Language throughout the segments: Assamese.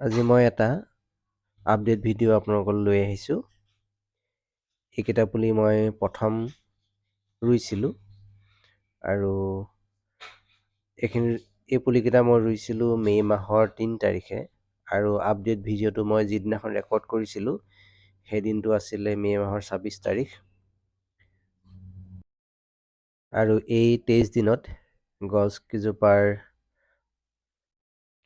আজি মই এটা আপডেট ভিডিঅ' আপোনালোকক লৈ আহিছোঁ। এইকেইটা পুলি মই প্ৰথম ৰুইছিলোঁ আৰু এই পুলিকেইটা মই ৰুইছিলোঁ মে' মাহৰ 3 তাৰিখে আৰু আপডেট ভিডিঅ'টো মই যিদিনাখন ৰেকৰ্ড কৰিছিলোঁ সেই দিনটো আছিলে মে' মাহৰ 26 তাৰিখ আৰু এই 23 দিনত গছকেইজোপাৰ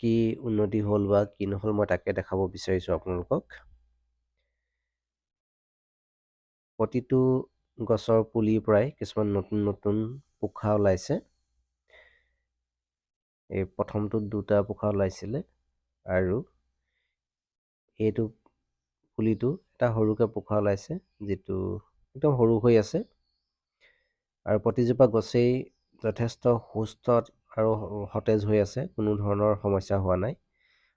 কি উন্নতি হ'ল বা কি নহ'ল মই তাকে দেখাব বিচাৰিছোঁ আপোনালোকক। প্ৰতিটো গছৰ পুলিৰ পৰাই কিছুমান নতুন নতুন পোখা ওলাইছে। এই প্ৰথমটোত 2টা পোখা ওলাইছিলে আৰু এইটো পুলিটো এটা সৰুকৈ পোখা ওলাইছে যিটো একদম সৰু হৈ আছে আৰু প্ৰতিজোপা গছেই যথেষ্ট সুস্থ আৰু সতেজ হৈ আছে, কোনো ধৰণৰ সমস্যা হোৱা নাই।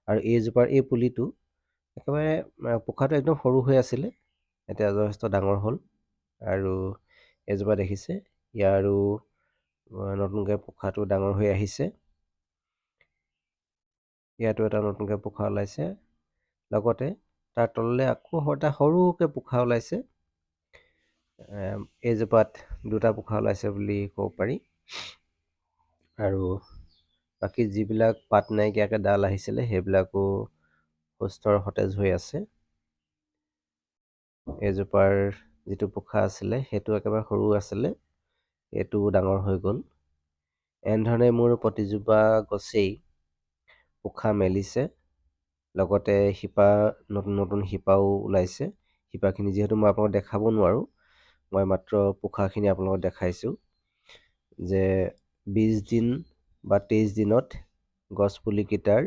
আৰু এই পুলিটো একেবাৰে পোখাটো একদম সৰু হৈ আছিলে, এতিয়া যথেষ্ট ডাঙৰ হ'ল আৰু এজোপা দেখিছে ইয়াৰো নতুনকৈ পোখাটো ডাঙৰ হৈ আহিছে। ইয়াতো এটা নতুনকৈ পোখা ওলাইছে, লগতে তাৰ তললৈ আকৌ এটা সৰুকৈ পোখা ওলাইছে। এইজোপাত 2টা পোখা ওলাইছে বুলি ক'ব পাৰি আৰু বাকী যিবিলাক পাত নাইকিয়াকৈ ডাল আহিছিলে সেইবিলাকো সুস্থ আৰু সতেজ হৈ আছে। এইজোপাৰ যিটো পোখা আছিলে সেইটো একেবাৰে সৰু আছিলে, এইটো ডাঙৰ হৈ গ'ল। এনেধৰণে মোৰ প্ৰতিজোপা গছেই পোখা মেলিছে, লগতে শিপা নতুন নতুন শিপাও ওলাইছে। শিপাখিনি যিহেতু মই আপোনালোকক দেখাব নোৱাৰোঁ, মই মাত্ৰ পোখাখিনি আপোনালোকক দেখাইছোঁ যে 20 দিন বা 23 দিনত গছপুলিকেইটাৰ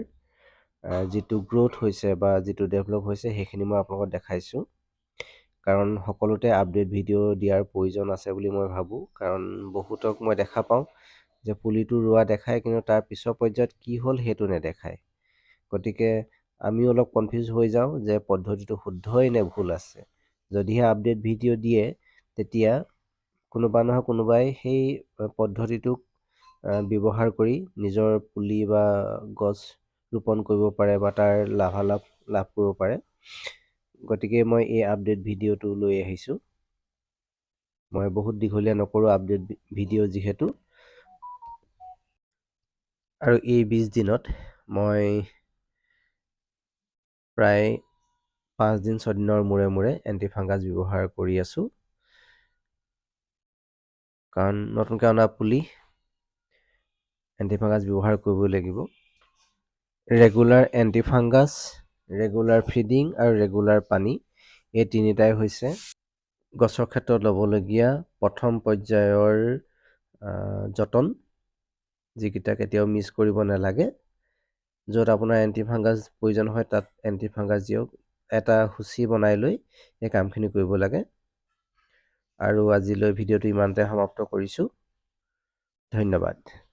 যিটো গ্ৰ'থ হৈছে বা যিটো ডেভেলপ হৈছে সেইখিনি মই আপোনালোকক দেখাইছোঁ। কাৰণ সকলোতে আপডেট ভিডিঅ' দিয়াৰ প্ৰয়োজন আছে বুলি মই ভাবোঁ, কাৰণ বহুতক মই দেখা পাওঁ যে পুলিটো ৰোৱা দেখায় কিন্তু তাৰ পিছৰ পৰ্যায়ত কি হ'ল সেইটো নেদেখায়। গতিকে আমিও অলপ কনফিউজ হৈ যাওঁ যে পদ্ধতিটো শুদ্ধই নে ভুল আছে। যদিহে আপডেট ভিডিঅ' দিয়ে তেতিয়া কোনোবা নহয় কোনোবাই সেই পদ্ধতিটোক ব্যৱহাৰ কৰি নিজৰ পুলি বা গছ ৰোপণ কৰিব পাৰে বা তাৰ লাভ কৰিব পাৰে। গতিকে মই এই আপডেট ভিডিঅ'টো লৈ আহিছোঁ। মই বহুত দীঘলীয়া নকৰোঁ আপডেট ভিডিঅ' যিহেতু। আৰু এই 20 দিনত মই প্ৰায় 5 দিন 6 দিনৰ মূৰে মূৰে এণ্টিফাংগাছ ব্যৱহাৰ কৰি আছোঁ, কাৰণ নতুনকৈ অনা পুলি এণ্টিফাংগাছ ব্যৱহাৰ কৰিবই লাগিব। ৰেগুলাৰ এণ্টিফাংগাছ, ৰেগুলাৰ ফিডিং আৰু ৰেগুলাৰ পানী, এই তিনিটাই হৈছে গছৰ ক্ষেত্ৰত ল'বলগীয়া প্ৰথম পৰ্যায়ৰ যতন, যিকেইটা কেতিয়াও মিছ কৰিব নালাগে। য'ত আপোনাৰ এণ্টিফাংগাছ প্ৰয়োজন হয় তাত এণ্টিফাংগাছ দিয়ক, এটা সূচী বনাই লৈ এই কামখিনি কৰিব লাগে। আৰু আজিলৈ ভিডিঅ'টো ইমানতে সমাপ্ত কৰিছোঁ। ধন্যবাদ।